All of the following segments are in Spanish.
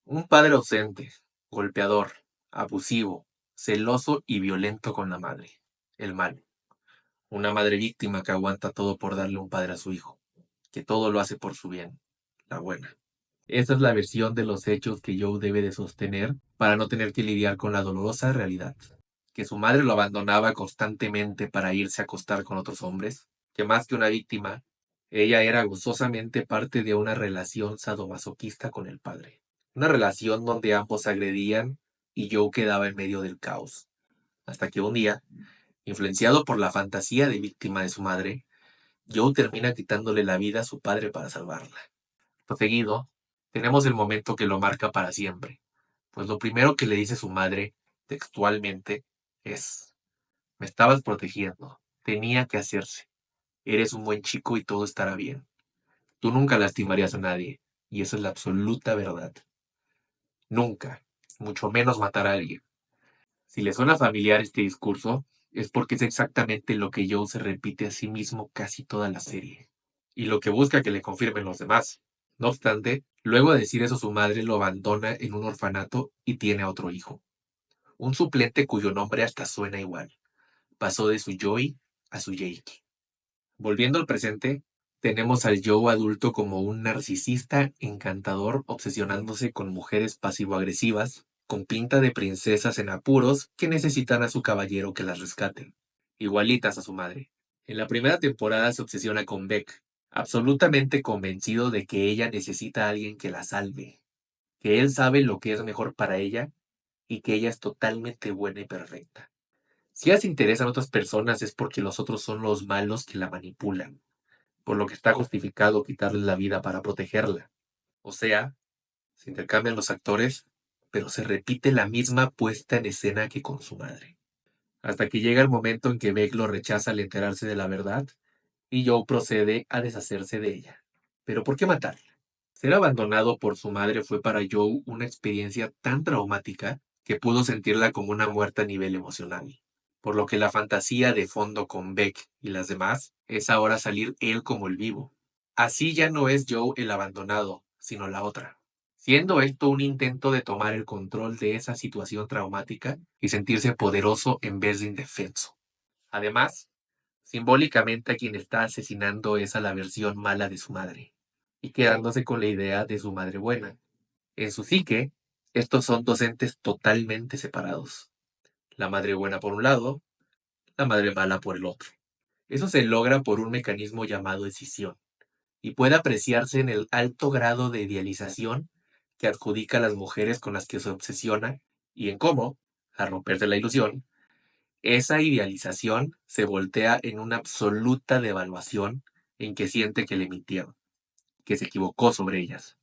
Un padre ausente, golpeador, abusivo, celoso y violento con la madre. El malo. Una madre víctima que aguanta todo por darle un padre a su hijo, que todo lo hace por su bien. La buena. Esa es la versión de los hechos que Joe debe de sostener para no tener que lidiar con la dolorosa realidad. Que su madre lo abandonaba constantemente para irse a acostar con otros hombres, que más que una víctima, ella era gozosamente parte de una relación sadomasoquista con el padre. Una relación donde ambos se agredían y Joe quedaba en medio del caos. Hasta que un día, influenciado por la fantasía de víctima de su madre, Joe termina quitándole la vida a su padre para salvarla. Acto seguido, tenemos el momento que lo marca para siempre, pues lo primero que le dice su madre, textualmente, es: me estabas protegiendo, tenía que hacerse, eres un buen chico y todo estará bien. Tú nunca lastimarías a nadie, y esa es la absoluta verdad. Nunca, mucho menos matar a alguien. Si le suena familiar este discurso, es porque es exactamente lo que Joe se repite a sí mismo casi toda la serie, y lo que busca que le confirmen los demás. No obstante, luego de decir eso su madre lo abandona en un orfanato y tiene a otro hijo, un suplente cuyo nombre hasta suena igual. Pasó de su Joey a su Jake. Volviendo al presente, tenemos al Joe adulto como un narcisista encantador obsesionándose con mujeres pasivo-agresivas, con pinta de princesas en apuros que necesitan a su caballero que las rescate, igualitas a su madre. En la primera temporada se obsesiona con Beck, absolutamente convencido de que ella necesita a alguien que la salve, que él sabe lo que es mejor para ella y que ella es totalmente buena y perfecta. Si ella se interesa en otras personas es porque los otros son los malos que la manipulan, por lo que está justificado quitarle la vida para protegerla. O sea, se intercambian los actores, pero se repite la misma puesta en escena que con su madre. Hasta que llega el momento en que Beck lo rechaza al enterarse de la verdad y Joe procede a deshacerse de ella. ¿Pero por qué matarla? Ser abandonado por su madre fue para Joe una experiencia tan traumática que pudo sentirla como una muerte a nivel emocional, por lo que la fantasía de fondo con Beck y las demás es ahora salir él como el vivo. Así ya no es Joe el abandonado, sino la otra, siendo esto un intento de tomar el control de esa situación traumática y sentirse poderoso en vez de indefenso. Además, simbólicamente a quien está asesinando es a la versión mala de su madre, y quedándose con la idea de su madre buena. En su psique, estos son dos entes totalmente separados. La madre buena por un lado, la madre mala por el otro. Eso se logra por un mecanismo llamado escisión, y puede apreciarse en el alto grado de idealización que adjudica a las mujeres con las que se obsesiona, y en cómo, al romperse la ilusión, esa idealización se voltea en una absoluta devaluación en que siente que le mintieron, que se equivocó sobre ellas.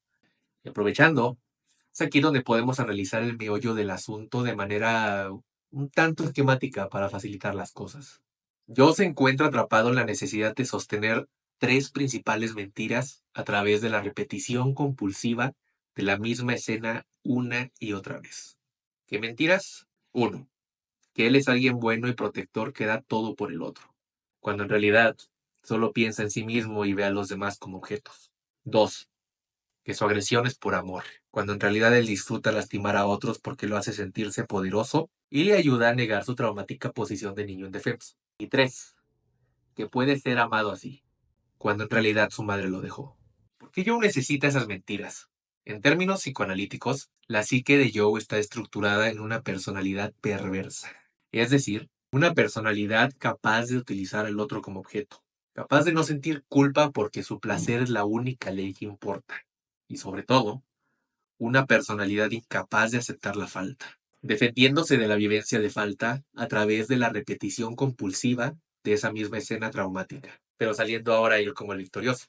Y aprovechando, es aquí donde podemos analizar el meollo del asunto de manera un tanto esquemática para facilitar las cosas. Joe se encuentra atrapado en la necesidad de sostener tres principales mentiras a través de la repetición compulsiva de la misma escena una y otra vez. ¿Qué mentiras? Uno, que él es alguien bueno y protector que da todo por el otro, cuando en realidad solo piensa en sí mismo y ve a los demás como objetos. 2, que su agresión es por amor, cuando en realidad él disfruta lastimar a otros porque lo hace sentirse poderoso y le ayuda a negar su traumática posición de niño indefenso. Y 3, que puede ser amado así, cuando en realidad su madre lo dejó. ¿Por qué Joe necesita esas mentiras? En términos psicoanalíticos, la psique de Joe está estructurada en una personalidad perversa, es decir, una personalidad capaz de utilizar al otro como objeto, capaz de no sentir culpa porque su placer es la única ley que importa, y sobre todo, una personalidad incapaz de aceptar la falta, defendiéndose de la vivencia de falta a través de la repetición compulsiva de esa misma escena traumática, pero saliendo ahora él como el victorioso.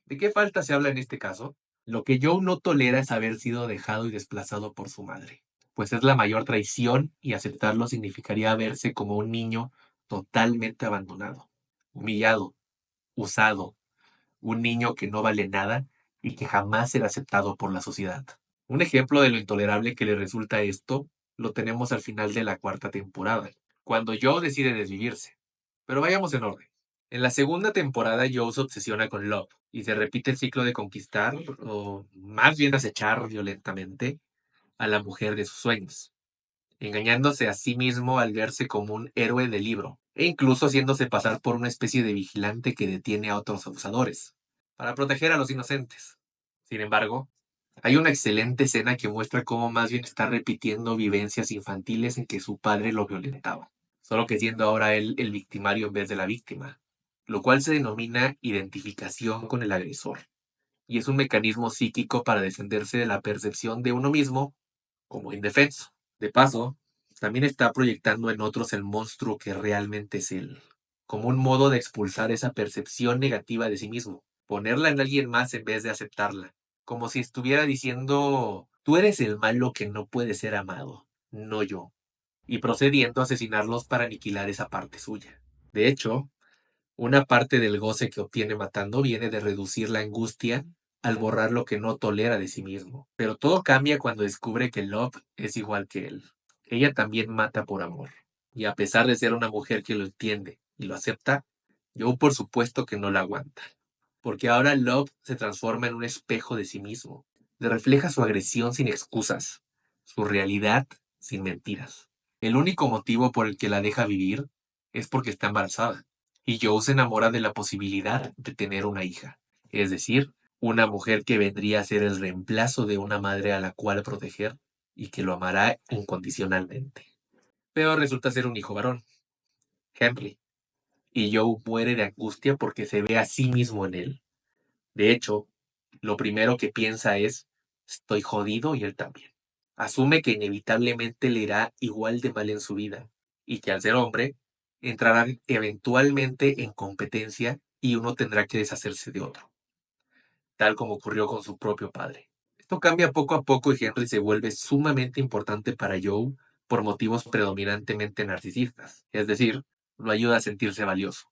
¿De qué falta se habla en este caso? Lo que Joe no tolera es haber sido dejado y desplazado por su madre, pues es la mayor traición y aceptarlo significaría verse como un niño totalmente abandonado, humillado, usado, un niño que no vale nada y que jamás será aceptado por la sociedad. Un ejemplo de lo intolerable que le resulta esto lo tenemos al final de la cuarta temporada, cuando Joe decide desvivirse. Pero vayamos en orden. En la segunda temporada Joe se obsesiona con Love y se repite el ciclo de conquistar, o más bien acechar violentamente, a la mujer de sus sueños, engañándose a sí mismo al verse como un héroe del libro, e incluso haciéndose pasar por una especie de vigilante que detiene a otros abusadores, para proteger a los inocentes. Sin embargo, hay una excelente escena que muestra cómo más bien está repitiendo vivencias infantiles en que su padre lo violentaba, solo que siendo ahora él el victimario en vez de la víctima, lo cual se denomina identificación con el agresor, y es un mecanismo psíquico para defenderse de la percepción de uno mismo como indefenso. De paso, también está proyectando en otros el monstruo que realmente es él, como un modo de expulsar esa percepción negativa de sí mismo, ponerla en alguien más en vez de aceptarla, como si estuviera diciendo, tú eres el malo que no puede ser amado, no yo, y procediendo a asesinarlos para aniquilar esa parte suya. De hecho, una parte del goce que obtiene matando viene de reducir la angustia al borrar lo que no tolera de sí mismo. Pero todo cambia cuando descubre que Love es igual que él. Ella también mata por amor. Y a pesar de ser una mujer que lo entiende y lo acepta, Joe por supuesto que no la aguanta. Porque ahora Love se transforma en un espejo de sí mismo. Le refleja su agresión sin excusas, su realidad sin mentiras. El único motivo por el que la deja vivir es porque está embarazada. Y Joe se enamora de la posibilidad de tener una hija, es decir, una mujer que vendría a ser el reemplazo de una madre a la cual proteger y que lo amará incondicionalmente. Pero resulta ser un hijo varón, Henry, y Joe muere de angustia porque se ve a sí mismo en él. De hecho, lo primero que piensa es, estoy jodido y él también. Asume que inevitablemente le irá igual de mal en su vida y que al ser hombre, entrarán eventualmente en competencia y uno tendrá que deshacerse de otro, tal como ocurrió con su propio padre. Esto cambia poco a poco y Henry se vuelve sumamente importante para Joe por motivos predominantemente narcisistas, es decir, lo ayuda a sentirse valioso.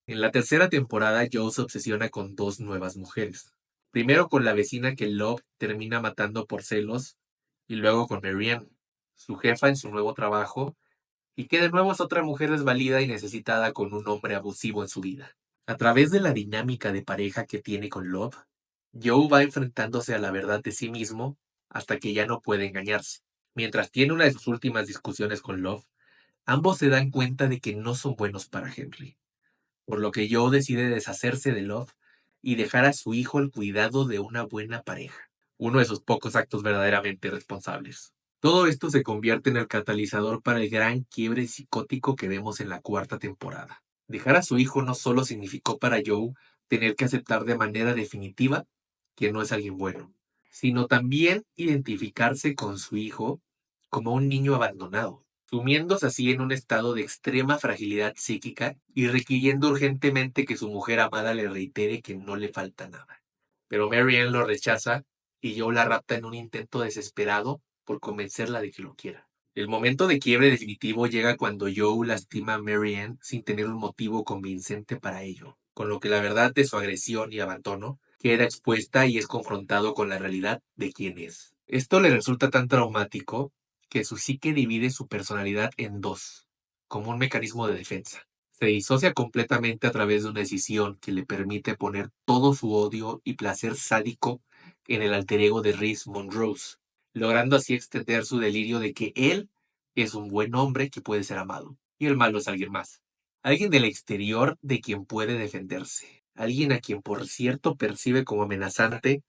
En la tercera temporada, Joe se obsesiona con dos nuevas mujeres. Primero con la vecina que Love termina matando por celos, y luego con Marianne, su jefa en su nuevo trabajo, y que de nuevo es otra mujer desvalida y necesitada con un hombre abusivo en su vida. A través de la dinámica de pareja que tiene con Love, Joe va enfrentándose a la verdad de sí mismo hasta que ya no puede engañarse. Mientras tiene una de sus últimas discusiones con Love, ambos se dan cuenta de que no son buenos para Henry, por lo que Joe decide deshacerse de Love y dejar a su hijo el cuidado de una buena pareja, uno de sus pocos actos verdaderamente responsables. Todo esto se convierte en el catalizador para el gran quiebre psicótico que vemos en la cuarta temporada. Dejar a su hijo no solo significó para Joe tener que aceptar de manera definitiva que no es alguien bueno, sino también identificarse con su hijo como un niño abandonado, sumiéndose así en un estado de extrema fragilidad psíquica y requiriendo urgentemente que su mujer amada le reitere que no le falta nada. Pero Marianne lo rechaza y Joe la rapta en un intento desesperado por convencerla de que lo quiera. El momento de quiebre definitivo llega cuando Joe lastima a Marianne sin tener un motivo convincente para ello, con lo que la verdad de su agresión y abandono queda expuesta y es confrontado con la realidad de quién es. Esto le resulta tan traumático que su psique divide su personalidad en dos, como un mecanismo de defensa. Se disocia completamente a través de una decisión que le permite poner todo su odio y placer sádico en el alter ego de Reese Monrose, logrando así extender su delirio de que él es un buen hombre que puede ser amado, y el malo es alguien más. Alguien del exterior de quien puede defenderse. Alguien a quien, por cierto, percibe como amenazante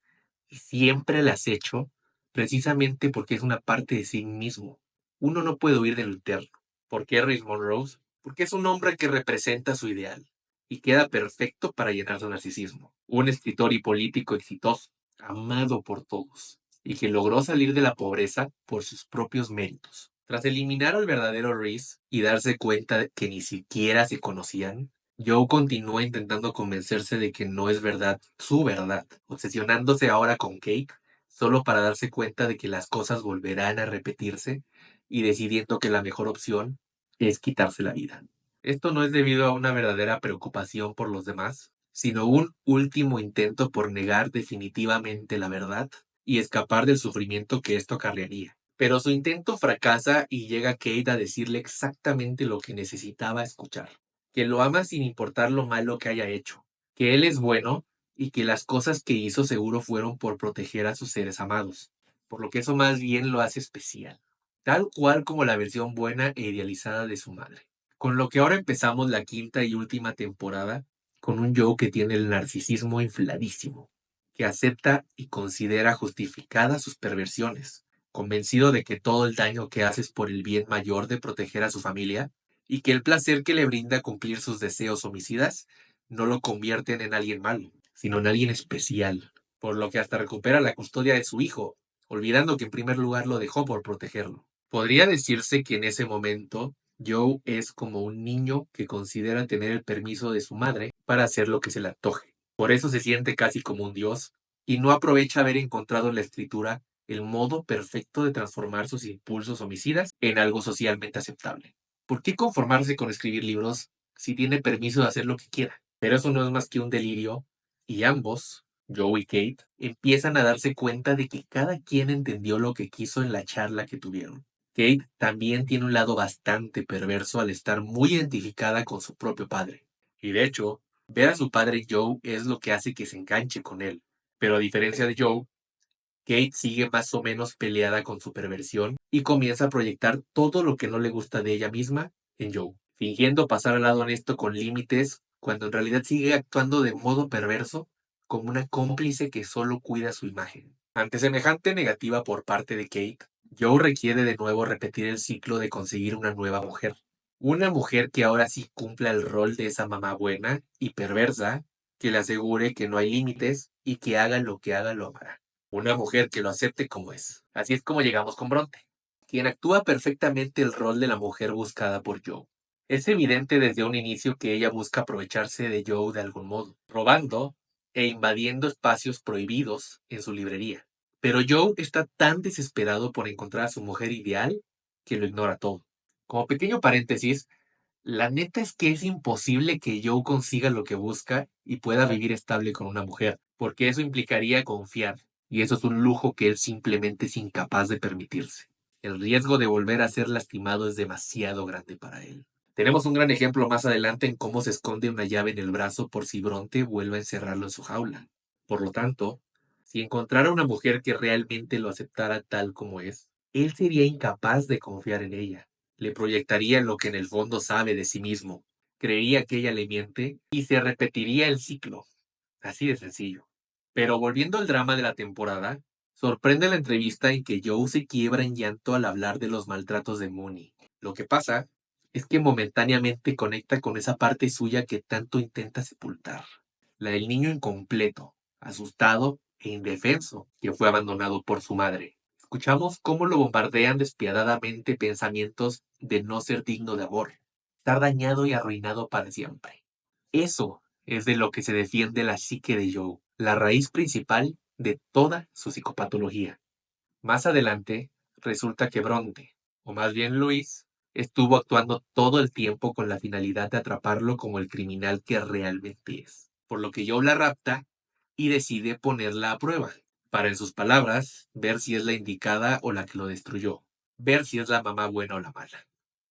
y siempre le acecho, precisamente porque es una parte de sí mismo. Uno no puede huir de lo interno. ¿Por qué Reese Monrose? Porque es un hombre que representa su ideal y queda perfecto para llenar su narcisismo. Un escritor y político exitoso, amado por todos, y que logró salir de la pobreza por sus propios méritos. Tras eliminar al verdadero Reese y darse cuenta de que ni siquiera se conocían, Joe continúa intentando convencerse de que no es verdad su verdad, obsesionándose ahora con Kate solo para darse cuenta de que las cosas volverán a repetirse y decidiendo que la mejor opción es quitarse la vida. Esto no es debido a una verdadera preocupación por los demás, sino un último intento por negar definitivamente la verdad y escapar del sufrimiento que esto acarrearía. Pero su intento fracasa y llega Kate a decirle exactamente lo que necesitaba escuchar, que lo ama sin importar lo malo que haya hecho, que él es bueno y que las cosas que hizo seguro fueron por proteger a sus seres amados. por lo que eso más bien lo hace especial, tal cual como la versión buena e idealizada de su madre. Con lo que ahora empezamos la quinta y última temporada con un Joe que tiene el narcisismo infladísimo, que acepta y considera justificadas sus perversiones, convencido de que todo el daño que hace es por el bien mayor de proteger a su familia y que el placer que le brinda cumplir sus deseos homicidas no lo convierten en alguien malo, sino en alguien especial, por lo que hasta recupera la custodia de su hijo, olvidando que en primer lugar lo dejó por protegerlo. Podría decirse que en ese momento Joe es como un niño que considera tener el permiso de su madre para hacer lo que se le antoje. Por eso se siente casi como un dios y no aprovecha haber encontrado en la escritura el modo perfecto de transformar sus impulsos homicidas en algo socialmente aceptable. ¿Por qué conformarse con escribir libros si tiene permiso de hacer lo que quiera? Pero eso no es más que un delirio y ambos, Joe y Kate, empiezan a darse cuenta de que cada quien entendió lo que quiso en la charla que tuvieron. Kate también tiene un lado bastante perverso al estar muy identificada con su propio padre. Y de hecho, ver a su padre Joe es lo que hace que se enganche con él. Pero a diferencia de Joe, Kate sigue más o menos peleada con su perversión y comienza a proyectar todo lo que no le gusta de ella misma en Joe, fingiendo pasar al lado honesto con límites, cuando en realidad sigue actuando de modo perverso como una cómplice que solo cuida su imagen. Ante semejante negativa por parte de Kate, Joe requiere de nuevo repetir el ciclo de conseguir una nueva mujer. Una mujer que ahora sí cumpla el rol de esa mamá buena y perversa, que le asegure que no hay límites y que haga lo que haga lo amará. Una mujer que lo acepte como es. Así es como llegamos con Bronte, quien actúa perfectamente el rol de la mujer buscada por Joe. Es evidente desde un inicio que ella busca aprovecharse de Joe de algún modo, robando e invadiendo espacios prohibidos en su librería. Pero Joe está tan desesperado por encontrar a su mujer ideal que lo ignora todo. Como pequeño paréntesis, la neta es que es imposible que Joe consiga lo que busca y pueda vivir estable con una mujer, porque eso implicaría confiar, y eso es un lujo que él simplemente es incapaz de permitirse. El riesgo de volver a ser lastimado es demasiado grande para él. Tenemos un gran ejemplo más adelante en cómo se esconde una llave en el brazo por si Bronte vuelve a encerrarlo en su jaula. Por lo tanto, si encontrara una mujer que realmente lo aceptara tal como es, él sería incapaz de confiar en ella. Le proyectaría lo que en el fondo sabe de sí mismo, creería que ella le miente y se repetiría el ciclo. Así de sencillo. Pero volviendo al drama de la temporada, sorprende la entrevista en que Joe se quiebra en llanto al hablar de los maltratos de Mooney. Lo que pasa es que momentáneamente conecta con esa parte suya que tanto intenta sepultar, la del niño incompleto, asustado e indefenso, que fue abandonado por su madre. Escuchamos cómo lo bombardean despiadadamente pensamientos de no ser digno de amor, estar dañado y arruinado para siempre. Eso es de lo que se defiende la psique de Joe, la raíz principal de toda su psicopatología. Más adelante, resulta que Bronte, o más bien Luis, estuvo actuando todo el tiempo con la finalidad de atraparlo como el criminal que realmente es. Por lo que Joe la rapta y decide ponerla a prueba, para en sus palabras, ver si es la indicada o la que lo destruyó, ver si es la mamá buena o la mala.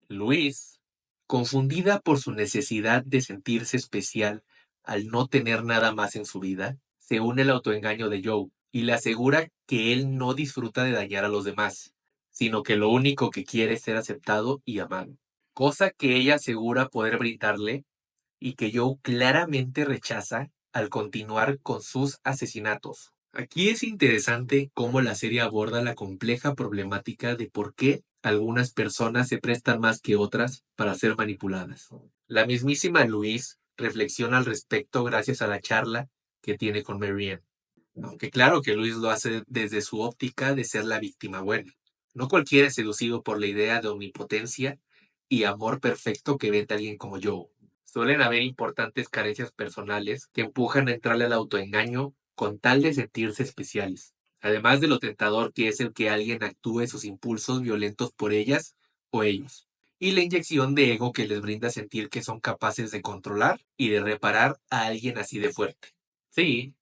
Luis, confundida por su necesidad de sentirse especial al no tener nada más en su vida, se une al autoengaño de Joe y le asegura que él no disfruta de dañar a los demás, sino que lo único que quiere es ser aceptado y amado, cosa que ella asegura poder brindarle y que Joe claramente rechaza al continuar con sus asesinatos. Aquí es interesante cómo la serie aborda la compleja problemática de por qué algunas personas se prestan más que otras para ser manipuladas. La mismísima Louise reflexiona al respecto gracias a la charla que tiene con Marianne. Aunque claro que Luis lo hace desde su óptica de ser la víctima buena. No cualquiera es seducido por la idea de omnipotencia y amor perfecto que vende alguien como Joe. Suelen haber importantes carencias personales que empujan a entrarle al autoengaño con tal de sentirse especiales. Además de lo tentador que es el que alguien actúe sus impulsos violentos por ellas o ellos. Y la inyección de ego que les brinda sentir que son capaces de controlar y de reparar a alguien así de fuerte. Sí,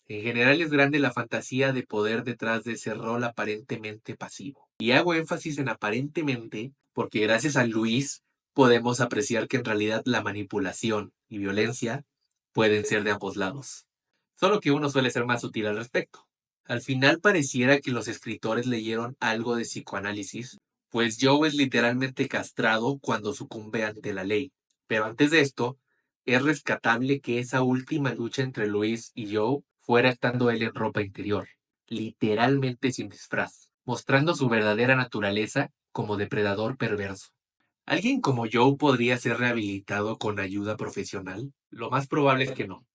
en general es grande la fantasía de poder detrás de ese rol aparentemente pasivo. Y hago énfasis en aparentemente porque gracias a Luis podemos apreciar que en realidad la manipulación y violencia pueden ser de ambos lados. Solo que uno suele ser más sutil al respecto. Al final pareciera que los escritores leyeron algo de psicoanálisis, pues Joe es literalmente castrado cuando sucumbe ante la ley. Pero antes de esto, es rescatable que esa última lucha entre Luis y Joe fuera estando él en ropa interior, literalmente sin disfraz, mostrando su verdadera naturaleza como depredador perverso. ¿Alguien como Joe podría ser rehabilitado con ayuda profesional? Lo más probable es que no,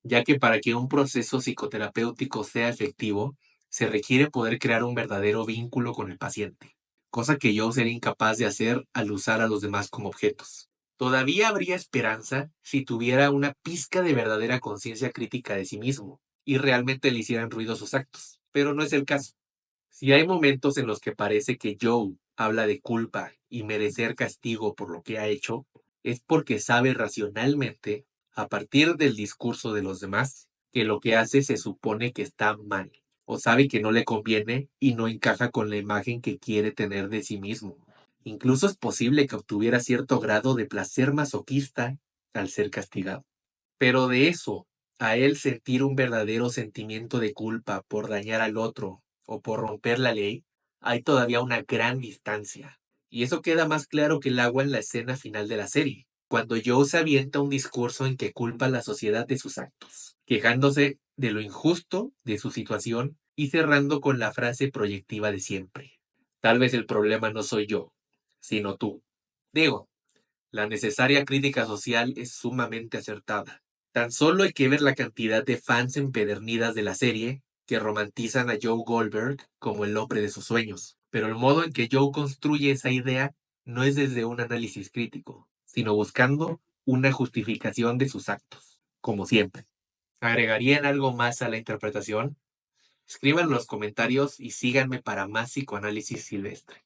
ya que para que un proceso psicoterapéutico sea efectivo, se requiere poder crear un verdadero vínculo con el paciente, cosa que Joe sería incapaz de hacer al usar a los demás como objetos. Todavía habría esperanza si tuviera una pizca de verdadera conciencia crítica de sí mismo y realmente le hicieran ruido sus actos, pero no es el caso. Si hay momentos en los que parece que Joe habla de culpa y merecer castigo por lo que ha hecho, es porque sabe racionalmente, a partir del discurso de los demás, que lo que hace se supone que está mal, o sabe que no le conviene y no encaja con la imagen que quiere tener de sí mismo. Incluso es posible que obtuviera cierto grado de placer masoquista al ser castigado. Pero de eso, a él sentir un verdadero sentimiento de culpa por dañar al otro o por romper la ley, hay todavía una gran distancia. Y eso queda más claro que el agua en la escena final de la serie, cuando Joe se avienta un discurso en que culpa a la sociedad de sus actos, quejándose de lo injusto de su situación y cerrando con la frase proyectiva de siempre. Tal vez el problema no soy yo, sino tú. Digo, la necesaria crítica social es sumamente acertada. Tan solo hay que ver la cantidad de fans empedernidas de la serie que romantizan a Joe Goldberg como el hombre de sus sueños. Pero el modo en que Joe construye esa idea no es desde un análisis crítico, sino buscando una justificación de sus actos, como siempre. ¿Agregarían algo más a la interpretación? Escriban en los comentarios y síganme para más psicoanálisis silvestre.